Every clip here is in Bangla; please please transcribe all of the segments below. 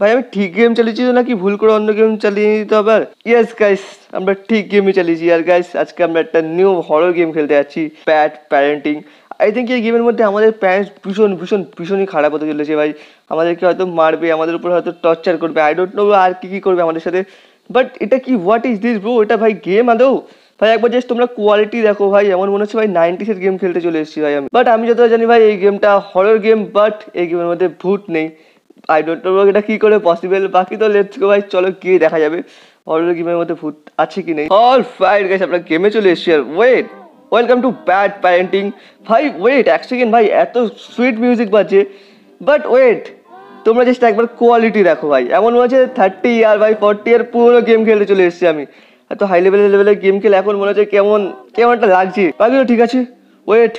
ভাই আমি ঠিক গেম চালিয়েছি তো নাকি ভুল করে অন্য গেম চালিয়ে নিতে হবে? ইয়েস গাইস, আমরা ঠিক গেমই চালিয়েছি। আর গাইস আজকে আমরা একটা নিউ হরর গেম খেলতে যাচ্ছি, প্যাট প্যারেন্টিং। আই থিঙ্ক এই গেমের মধ্যে আমাদের প্যারেন্টস ভীষণই খারাপ হতে চলেছে ভাই। আমাদেরকে হয়তো মারবে, আমাদের উপর হয়তো টর্চার করবে, আই ডোন্ট নো আর কি করবে আমাদের সাথে। বাট এটা কি, হোয়াট ইজ দিস ব্রো? এটা ভাই গেম আদৌ? ভাই একবার জাস্ট তোমরা কোয়ালিটি দেখো ভাই, এমন মনে হচ্ছে ভাই 90s গেম খেলতে চলে এসেছি ভাই আমি। বাট আমি যতটা জানি ভাই এই গেমটা হরর গেম, বাট এই গেমের মধ্যে ভূত নেই। আই ডোন্ট নো এটা কি করে পসিবল। বাকি তো লেটস গো ভাই, চলো গিয়ে দেখা যাবে হরর গেমের মধ্যে ভূত আছে কি নেই। অলরাইট গাইস, আমরা গেমে চলে এসেছি। আর wait, welcome to bad parenting. ভাই ওয়েট এক সেকেন্ড ভাই, এত সুইট মিউজিক বাজছে। বাট ওয়েট, তোমরা জাস্ট একবার কোয়ালিটি দেখো ভাই, এমন মনে হচ্ছে 30 ইয়ার ভাই 40 ইয়ার পুরো গেম খেলতে চলে এসেছি আমি। এত হাই লেভেলের গেম খেলে এখন মনে হচ্ছে কেমন কেমন একটা লাগছে। বাকিও ঠিক আছে। ওয়েট,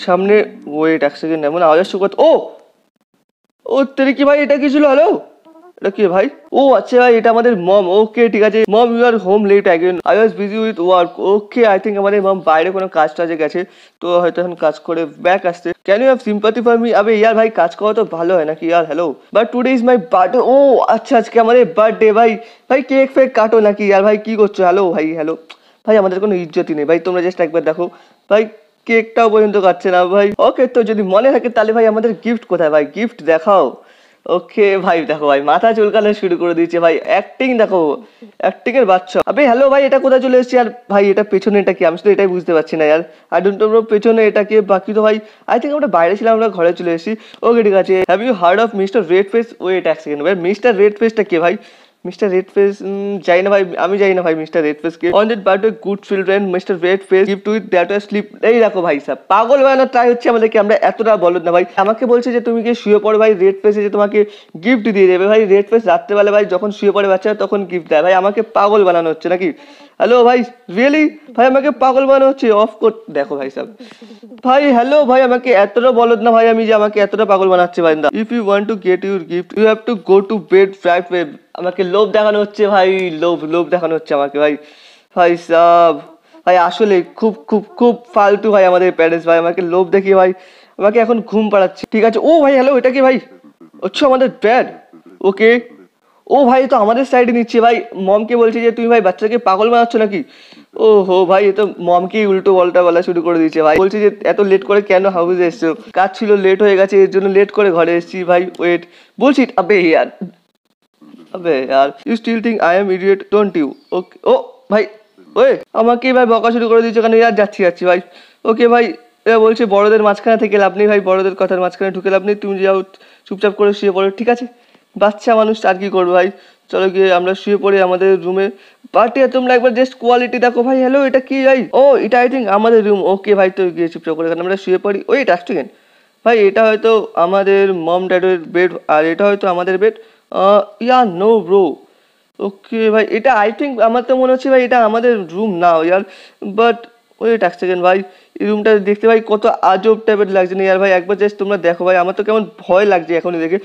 সামনে ওয়েট এক সেকেন্ড, এমন আওয়াজ আসছে কত। ও তেরে কি ভাই, এটা কি ছিল? হ্যালো, এটা কি ভাই? ও আচ্ছা ভাই, এটা আমাদের মম। ওকে ঠিক আছে mom, you are home late again, I was busy with work. Okay I think আমাদের মম বাইরে কোনো কাজ টাজে গেছে, তো হয়তো এখন কাজ করে ব্যাক আসতে। Can you have sympathy for me? আবে ইয়ার ভাই, কাজ করা তো ভালো হয় নাকি ইয়ার। Hello, but today is my birthday. ও আচ্ছা, আজকে আমাদের বার্থডে ভাই। ভাই কেক ফেক কাটো নাকি ইয়ার ভাই, কি করছো? হ্যালো ভাই, হ্যালো ভাই, আমাদের কোনো ইজ্জতই নেই ভাই। তোমরা জাস্ট একবার দেখো ভাই, কেকটাও পর্যন্ত কাটছে না ভাই। ওকে, তো যদি মনে থাকে তাহলে ভাই আমাদের গিফট কোথায় ভাই? গিফট দেখাও। ওকে ভাই দেখো ভাই, মাথা চুলকানো শুরু করে দিয়েছে ভাই। অ্যাক্টিং দেখো, অ্যাক্টিং এর বাচ্চা। আবে হ্যালো ভাই, এটা কোথায় চলে এসেছে? আর ভাই এটা পেছনে এটা কি? আমি তো এটাই বুঝতে পারছি না ইয়ার। আই ডোন্ট নো পেছনে এটা কি। বাকি তো ভাই আই থিঙ্ক আমরা বাইরে ছিলাম, আমরা ঘরে চলে এসেছি। ওকে ঠিক আছে। Have you heard of mister red face? Wait এক সেকেন্ড ভাই, মিস্টার রেড ফেসটা কে ভাই? মিস্টার রেড ফেস যাই না ভাই, আমি যাই না ভাই মিস্টার রেড ফেস কে। On that birthday good children mister red face gift with that was slip. এই দেখো ভাই সাহেব, পাগল বানানোর ট্রাই হচ্ছে আমাদেরকে। আমরা এতটা বলদ না ভাই। আমাকে বলছে যে তুমি গিয়ে শুয়ে পড়ো ভাই, রেড ফেস এসে তোমাকে গিফট দিয়ে দেবে ভাই। রেড ফেস রাত্রেবেলা ভাই যখন শুয়ে পড়ে বাচ্চারা তখন গিফট দেয় ভাই। আমাকে পাগল বানানো হচ্ছে নাকি? হ্যালো ভাই, রিয়েলি ভাই আমাকে পাগল বানানো হচ্ছে? অফ কোর্স দেখো ভাই সাহেব ভাই। হ্যালো ভাই, আমাকে এতটা বলদ না ভাই আমি যে আমাকে এতটা পাগল বানাচ্ছে ভাই। If you want to get your gift you have to go to bed right away. আমাকে লোভ দেখানো হচ্ছে ভাই, লোভ দেখানো হচ্ছে আমাকে ভাই। ভাই সাব ভাই আসলে খুব খুব খুব ফালতু ভাই আমাদের প্যারেন্টস ভাই। আমাকে লোভ দেখিয়ে ভাই আমাকে এখন ঘুম পাড়াচ্ছে। ঠিক আছে। ও ভাই হ্যালো, এটা কি ভাই? আচ্ছা আমাদের ড্যাড। ওকে। ও ভাই তো আমাদের সাইডে নিচ্ছে ভাই। মমকে বলছে যে তুমি ভাই বাচ্চাকে পাগল বানাচ্ছ নাকি? ও হো ভাই, এ তো মমকেই উল্টো পাল্টা বলা শুরু করে দিয়েছে ভাই। বলছে যে এত লেট করে কেন হাউসে এসছো? কাজ ছিল, লেট হয়ে গেছে, এর জন্য লেট করে ঘরে এসেছি ভাই। ওয়েট বলছি, আবে यार you still think I am idiot don't you? ওকে ও ভাই, ওয়ে আমাকে ভাই বকা শুরু করে দিয়েছে কেন ইয়ার? যাচ্ছি ভাই। ওকে ভাই, এরা বলছে বড়দের মাঝখানে থেকে লাভ নেই ভাই, বড়দের কথার মাঝখানে ঢুকে লাভ নেই, তুমি যাও চুপচাপ করে শুয়ে পড়ো। ঠিক আছে, বাচ্চা মানুষ আর কি করবে ভাই। চলো গিয়ে আমরা শুয়ে পড়ি আমাদের রুমে। পার্টি তোমরা একবার জাস্ট কোয়ালিটি দেখো ভাই। হ্যালো, এটা কি ভাই? ও এটা আই থিঙ্ক আমাদের রুম। ওকে ভাই, তো গিয়ে চুপচাপ করে আমরা শুয়ে পড়ি। ওয়েট এক সেকেন্ড ভাই, এটা হয়তো আমাদের মম ড্যাডের বেড, আর এটা হয়তো আমাদের বেড। ইয়া নো ব্রো। ওকে ভাই, এটা আই থিঙ্ক আমার তো মনে হচ্ছে ভাই এটা আমাদের রুম না ইয়ার। বাট ওয়েট এক সেকেন্ড ভাই, এই রুমটা দেখতে ভাই কত আজব টাইপের লাগছে না ইয়ার ভাই। একবার জাস্ট তোমরা দেখো ভাই, আমার তো কেমন ভয় লাগছে এখনই দেখে।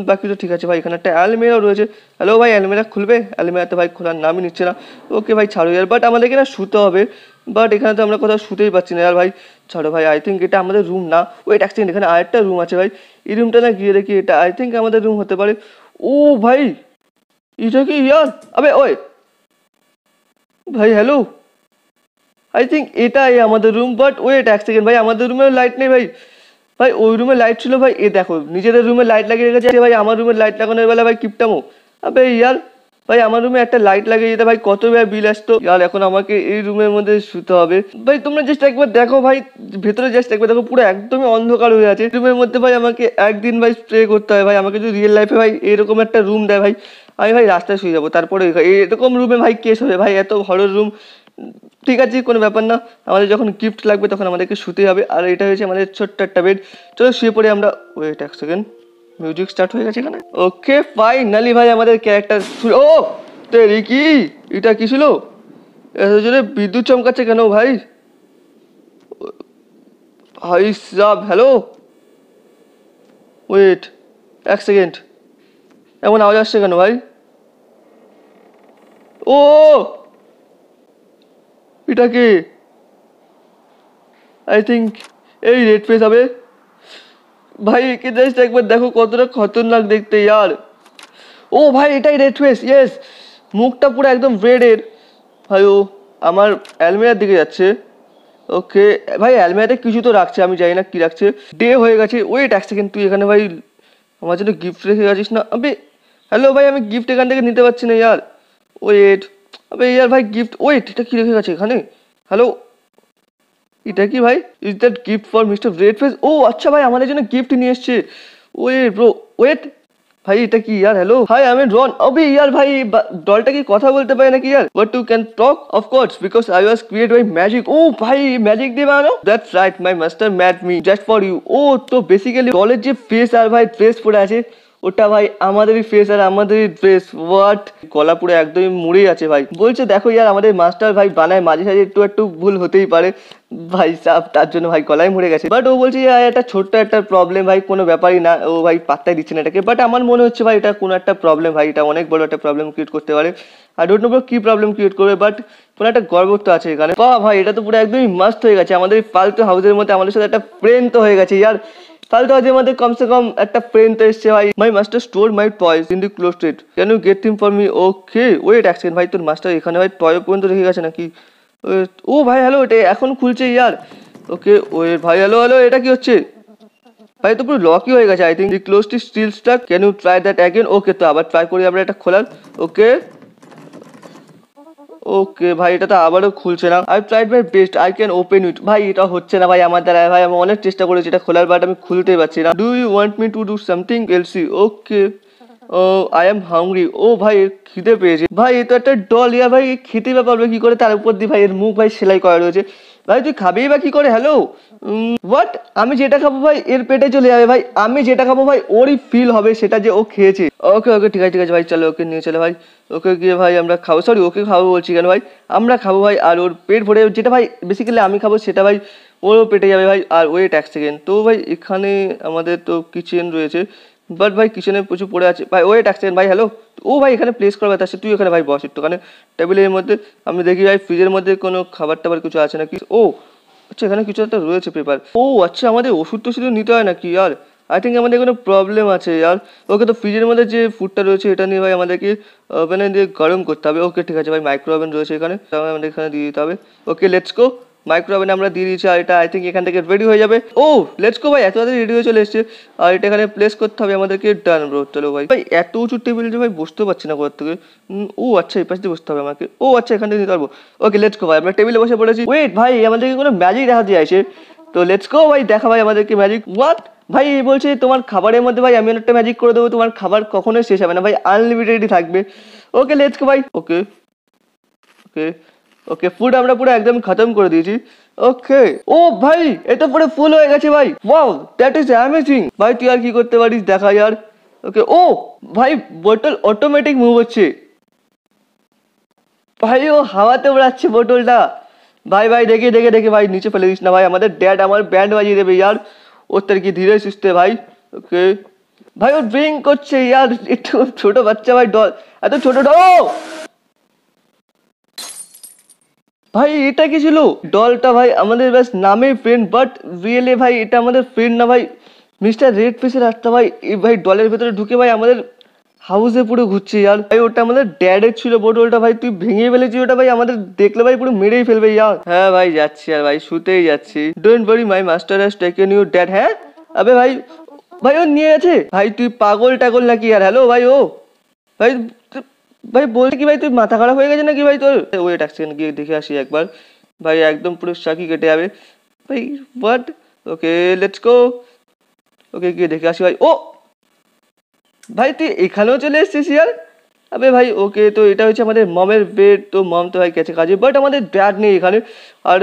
বাকি তো ঠিক আছে ভাই। এখানে একটা অ্যালমিরাও রয়েছে। হ্যালো ভাই, অ্যালমিরা খুলবে? অ্যালমিরা তো ভাই খোলার নামই নিচ্ছে না। ওকে ভাই ছাড়ো ইয়ার, বাট আমাদেরকে না শুতে হবে। বাট এখানে তো আমরা কোথাও শুতেই পাচ্ছি না ইয়ার ভাই। ছাড়ো ভাই, আই থিঙ্ক এটা আমাদের রুম না। ওয়েট এক সেকেন্ড, এখানে আরেকটা রুম আছে ভাই। এই রুমটা না গিয়ে দেখি, এটা আই থিঙ্ক আমাদের রুম হতে পারে। ও ভাই এটা কি ইয়ার? আবে ওই ভাই হ্যালো, আই থিঙ্ক এটাই আমাদের রুম। বাট ওয়েট এক সেকেন্ড ভাই, আমাদের রুমেও লাইট নেই ভাই। ভাই ওই রুমে লাইট ছিল ভাই, এ দেখো নিজেদের রুমে লাইট লাগিয়ে রেখেছে ভাই। আমার রুমে লাইট লাগানোর বেলা ভাই কিপটামো। আবে ইয়ার ভাই, আমার রুমে একটা লাইট লাগিয়ে যেতে ভাই কত ভাই বিল আসতো ইয়ার। এখন আমাকে এই রুমের মধ্যে শুতে হবে ভাই। তোমরা জাস্ট একবার দেখো ভাই, ভেতরে জাস্ট একবার দেখো, পুরো একদমই অন্ধকার হয়ে আছে রুমের মধ্যে ভাই। আমাকে একদিন ভাই স্প্রে করতে হয় ভাই। আমাকে যদি রিয়েল লাইফে ভাই এরকম একটা রুম দেয় ভাই, আমি ভাই রাস্তায় শুয়ে যাবো। তারপরে এরকম রুমে ভাই কে শোবে ভাই? এত হরর রুম। ঠিক আছে কোনো ব্যাপার না, আমাদের যখন গিফট লাগবে তখন আমাদেরকে শুতে হবে। আর এটা হয়েছে আমাদের ছোট্ট একটা বেড। চলো শুয়ে পড়ে আমরা। ওয়েট এক সেকেন্ড, মিউজিক স্টার্ট হয়ে গেছে এখানে। ওকে ফাইনালি ভাই আমাদের ক্যারেক্টার। ও তেরি কি, এটা কি ছিল? এত জোরে বিদ্যুৎ চমকাচ্ছে কেন ভাই? ভাই সাব হ্যালো, ওয়েট এক সেকেন্ড, এমন আওয়াজ আসছে কেন ভাই? ও এটা কি? আই থিঙ্ক এই রেড ফেস হবে ভাই। একে জাস্ট একবার দেখো কতটা খতরনাক দেখতে ইয়ার। ও ভাই এটাই রেড ফেস, ইয়েস। মুখটা পুরো একদম রেডের। ভাই ও আমার অ্যালমিরার দিকে যাচ্ছে। ওকে ভাই অ্যালমিরাতে কিছু তো রাখছে, আমি জানি না কি রাখছে। ডে হয়ে গেছে। ওয়েট এক সেকেন্ড, তুই এখানে ভাই আমার জন্য গিফট রেখে গেছিস না? আবে হ্যালো ভাই, আমি গিফট এখান থেকে নিতে পারছি না ইয়ার। ওয়েট, আবে ইয়ার ভাই গিফট, ওয়েট এটা কি রেখে গেছে এখানে? হ্যালো, এটা কি ভাই? Is that gift for mister red face? ও আচ্ছা ভাই আমাদের জন্য গিফট নিয়ে এসছে। ওয়েট ব্রো, ওয়েট ভাই এটা কি ইয়ার? হ্যালো হাই আমি রন। অবে ইয়ার ভাই ডলটা কি কথা বলতে পারে নাকি ইয়ার? But you can talk of course because I was create by magic. ও ভাই ম্যাজিক দিয়ে বানানো? That's right, my master made me just for you. ও তো বেসিক্যালি ডলের যে ফেস আর ভাই ড্রেস পরে আছে ওটা ভাই আমাদেরই ফেস আর আমাদেরই ড্রেস। হোয়াট? গলা পুরো একদমই মুড়েই আছে ভাই। বলছে দেখো ইয়ার আমাদের মাস্টার ভাই বানায় মাঝে সাঝে একটু একটু ভুল হতেই পারে ভাই সাহ, তার জন্য ভাই গলায় মুড়ে গেছে। বাট ও বলছে এটা ছোট্ট একটা প্রবলেম ভাই, কোনো ব্যাপারই না। ও ভাই পাত্তাই দিচ্ছে না এটাকে। বাট আমার মনে হচ্ছে ভাই এটা কোনো একটা প্রবলেম ভাই, এটা অনেক বড় একটা প্রবলেম ক্রিয়েট করতে পারে। আই ডোন্ট নো কি প্রবলেম ক্রিয়েট করবে, বাট কোনো একটা গর্ব তো আছে এখানে। বাহ ভাই এটা তো পুরো একদমই মাস্ট হয়ে গেছে। আমাদের এই ফালতু হাউসের মধ্যে আমাদের সাথে একটা ফ্রেন্ড তো হয়ে গেছে ইয়ার। ফালতু হাউসের মধ্যে কমসে কম একটা ফ্রেন্ড তো এসছে ভাই। My master store my toys in the close state, can you get him for me? Okay wait এক সেকেন্ড, ভাই তোর মাস্টার এখানে ভাই টয় পর্যন্ত রেখে গেছে নাকি? ও ভাই হ্যালো, এটা এখন খুলছে ইয়ার। ওকে ওয়েট ভাই, হ্যালো হ্যালো, এটা কি হচ্ছে ভাই? তো পুরো লকই হয়ে গেছে। I think the closet still stuck, can you try that again? Okay তো আবার ট্রাই করি আমরা এটা খোলার। ওকে ওকে ভাই এটা তো আবারও খুলছে না। I tried my best, I can open it. ভাই এটা হচ্ছে না ভাই আমার দ্বারা। ভাই আমি অনেক চেষ্টা করেছি এটা খোলার, বাট আমি খুলতেই পারছি না। Do you want me to do something else? Okay oh I am hungry. ও ভাই এর খিদে পেয়েছে ভাই। এ তো একটা ডল ইয়ার ভাই, খেতে বা পারবে কি করে? তার উপর দিয়ে ভাই এর মুখ ভাই সেলাই করা রয়েছে। ভাই তুই খাবেই বা কি করে? Hello what? আমি যেটা খাবো ভাই এর পেটে চলে যাবে ভাই। আমি যেটা খাবো ভাই ওরই ফিল হবে সেটা যে ও খেয়েছে। ওকে ওকে ঠিক আছে ঠিক আছে ভাই, চলো ওকে নিয়ে চলে ভাই। ওকে গিয়ে ভাই আমরা খাবো, সরি ওকে খাবো বলছি কেন ভাই, আমরা খাবো ভাই। আর ওর পেট ভরে যেটা ভাই বেসিক্যালি আমি খাবো সেটা ভাই ওরও পেটে যাবে ভাই। আর ওয়েট এক সেকেন্ড, তো ভাই এখানে আমাদের তো কিচেন রয়েছে, বাট ভাই কিচেনে প্রচুর পড়ে আছে ভাই। ওয়েট এক সেকেন্ড ভাই, হ্যালো। ও ভাই এখানে প্লেস করা আছে, তুই ওখানে ভাই বস একটুখানে টেবিলের মধ্যে। আমি দেখি ভাই ফ্রিজের মধ্যে কোনো খাবার টাবার কিছু আছে নাকি। ও আচ্ছা এখানে কিছু একটা রয়েছে পেপার। ও আচ্ছা আমাদের ওষুধ টষুধ নিতে হয় নাকি ইয়ার? আই থিঙ্ক আমাদের কোনো প্রবলেম আছে ইয়ার। ওকে তো ফ্রিজের মধ্যে যে ফুডটা রয়েছে এটা নিয়ে ভাই আমাদেরকে ওভেনে দিয়ে গরম করতে হবে। ওকে ঠিক আছে ভাই, মাইক্রো ওভেন রয়েছে এখানে, আমাদের এখানে দিয়ে দিতে হবে। Okay let's go. মাইক্রো ওভেনে আমরা দিয়ে দিয়েছি আর এটা আই থিঙ্ক এখান থেকে রেডি হয়ে যাবে। ও লেটস গো ভাই, এত তাড়াতাড়ি রেডি হয়ে চলে এসছে। আর এটা এখানে প্লেস করতে হবে আমাদেরকে। ডান ব্রো, চলো ভাই। ভাই এত উঁচু টেবিল যে ভাই বসতে পারছি না কোথার থেকে। ও আচ্ছা এই পাশ দিয়ে বসতে হবে আমাকে। ও আচ্ছা এখান থেকে নিতে পারবো। ওকে লেটস গো ভাই, আমরা টেবিলে বসে পড়েছি। ওয়েট ভাই আমাদেরকে কোনো ম্যাজিক দেখা দিয়ে আছে, তো লেটস গো ভাই, দেখা ভাই আমাদেরকে ম্যাজিক। হোয়াট ভাই? বলছে তোমার খাবারের মধ্যে ভাই আমি একটা ম্যাজিক করে দেবো, তোমার খাবার কখনোই শেষ হবে না ভাই, আনলিমিটেডই থাকবে। ওকে লেটস গো ভাই। ওকে ওকে ওকে ফুড আমরা পুরো একদম খতম করে দিয়েছি। ওকে ও ভাই এটা পুরো ফুল হয়ে গেছে ভাই। ওয়াও দ্যাট ইজ অ্যামেজিং ভাই, তুই আর কি করতে পারিস দেখা যার। ওকে ও ভাই বোতল অটোমেটিক মুভ হচ্ছে ভাই, ও হাওয়াতে উড়াচ্ছে বোতলটা। ভাই ভাই দেখে দেখে দেখে ভাই নিচে ফেলে দিস না ভাই, আমাদের ড্যাড আমার ব্যান্ড বাজিয়ে দেবে ইয়ার। ওর তার কি ধীরে সুস্থে ভাই। ওকে ভাই ও ড্রিঙ্ক করছে ইয়ার, একটু ছোট বাচ্চা ভাই, ডল এত ছোট ডল। ভাই এটা কি ছিল? ডলটা ভাই আমাদের ব্যাস নামে ফ্রেন্ড, বাট রিয়েলি ভাই এটা আমাদের ফ্রেন্ড না ভাই। মিস্টার রেড ফেসের রাস্তা ভাই, এই ভাই ডলের ভেতরে ঢুকে ভাই আমাদের হাউসে পুরো ঘুরছে ইয়ার। ভাই ওটা আমাদের ড্যাডের ছিল বোতলটা ভাই, তুই ভেঙে ফেলেছি ওটা ভাই, আমাদের দেখলে ভাই পুরো মেরেই ফেলবে ইয়ার। হ্যাঁ ভাই যাচ্ছি আর ভাই শুতেই যাচ্ছি। Don't worry my master has taken you dad. হ্যাঁ আবে ভাই, ভাই ও নিয়ে গেছে ভাই, তুই পাগল টাগল নাকি আর? হ্যালো ভাই ও ভাই, ভাই বলছে কি ভাই তুই মাথা খারাপ হয়ে গেছে নাকি ভাই তোর? ওয়েট এক সেকেন্ড গিয়ে দেখে আসি একবার। ভাই একদম পুরো শাকি কেটে যাবে ভাই। হোয়াট? Okay let's go. ওকে গিয়ে দেখে আসি ভাই। ও ভাই তুই এখানেও চলে এসেছিস ইয়ার। আবে ভাই ওকে তো এটা হচ্ছে আমাদের মমের বেড, তো মম তো ভাই গেছে কাজে, বাট আমাদের ড্যাড নেই এখানে। আর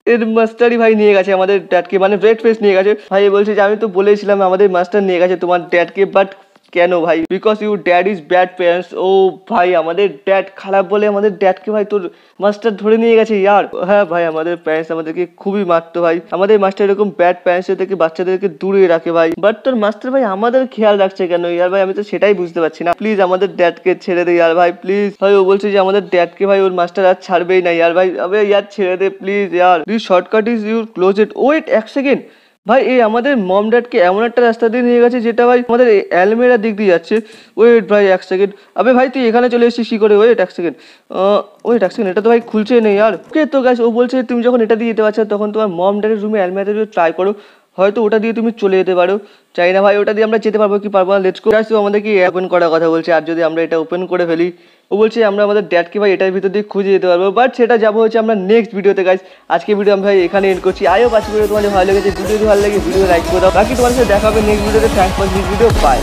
এর মাস্টারই ভাই নিয়ে গেছে আমাদের ড্যাডকে, মানে রেড ফেস নিয়ে গেছে ভাই। বলছে যে আমি তো বলেছিলাম আমাদের মাস্টার নিয়ে গেছে তোমার ড্যাডকে, বাট কেন ভাই? Because you dad is bad parents. ও ভাই আমাদের ড্যাড খারাপ বলে আমাদের ড্যাডকে ভাই তোর মাস্টার ধরে নিয়ে গেছে ইয়ার। হ্যাঁ ভাই আমাদের প্যারেন্টস আমাদেরকে খুবই মারতো ভাই, আমাদের মাস্টার এরকম ব্যাড প্যারেন্টস থেকে বাচ্চাদেরকে দূরে রাখে ভাই। বাট তোর মাস্টার ভাই আমাদের খেয়াল রাখছে কেন ইয়ার ভাই? আমি তো সেটাই বুঝতে পারছি না। প্লিজ আমাদের ড্যাডকে ছেড়ে দে ইয়ার ভাই, প্লিজ ভাই। ও বলছে যে আমাদের ড্যাডকে ভাই ওর মাস্টার আর ছাড়বেই না ইয়ার ভাই। আবে ইয়ার ছেড়ে দে প্লিজ ইয়ার। This shortcut is your closet. Wait এক সেকেন্ড ভাই এই আমাদের মম ড্যাডকে এমন একটা রাস্তা দিয়ে নিয়ে গেছে যেটা ভাই আমাদের অ্যালমেরা দিক দিয়ে যাচ্ছে। ওয়েট ভাই এক সেকেন্ড, আবে ভাই তুই এখানে চলে এসেছিস কি করে? ওয়েট এক সেকেন্ড, এটা তো ভাই খুলছে নেই আর। ওকে তো গাইস ও বলছে তুমি যখন এটা দিয়ে যেতে পারছো তখন তোমার মম ড্যাডের রুমে অ্যালমেরাতে ট্রাই করো, হয়তো ওটা দিয়ে তুমি চলে যেতে পারো। চাই না ভাই ওটা দিয়ে আমরা যেতে পারবো কি পারবো না, লেটস গো গাইস। ও আমাদেরকে ওপেন করার কথা বলছে, আর যদি আমরা এটা ওপেন করে ফেলি ও বলছে আমরা আমাদের ড্যাডকে ভাই এটার ভিতর দিয়ে খুঁজে যেতে পারবো, বাট সেটা যাবো হচ্ছে আমরা নেক্সট ভিডিওতে গাইস। আজকে ভিডিও আমি ভাই এখানে এন্ড করছি। আইও আজকে ভিডিও তোমাদের ভালো লেগেছে, ভিডিও ভালো লাগে ভিডিও লাইক করে দাও। বাকি তোমার সাথে দেখা হবে নেক্সট ভিডিওতে। Thanks for this video, by.